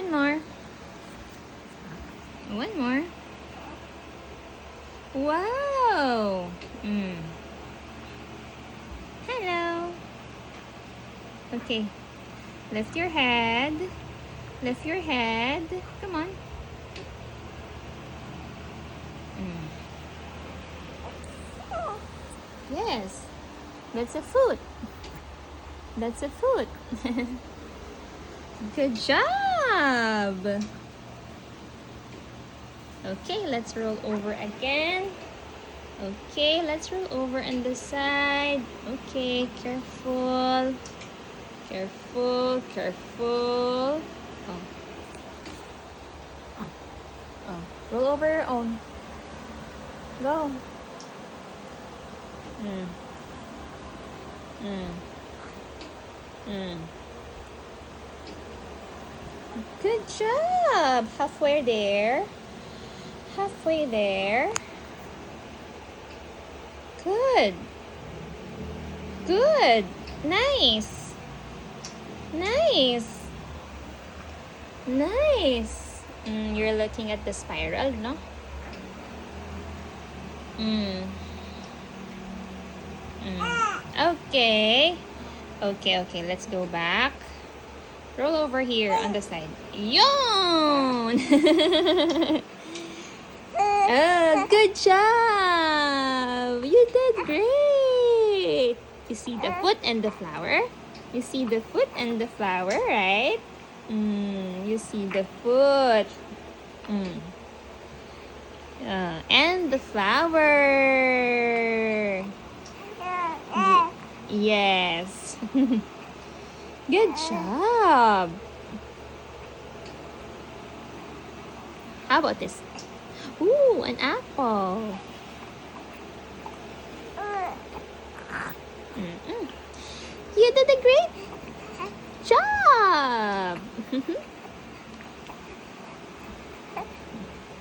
One more. One more. Wow. Hello. Okay. Lift your head. Lift your head. Come on. Yes. That's a foot. That's a foot. Good job. Okay, let's roll over again. Okay, let's roll over on the side. Okay, careful. Careful, careful. Oh. Oh. Roll over your own. Go. Mm. Mm. Mm. Good job. Halfway there. Halfway there. Good. Good. Nice. Nice. Nice. You're looking at the spiral, no? Okay. Okay. Let's go back. Roll over here on the side. Yon! Oh, good job! You did great! You see the foot and the flower? You see the foot and the flower, right? You see the foot. And the flower. Yes. Good job. How about this? Ooh, an apple. You did a great job.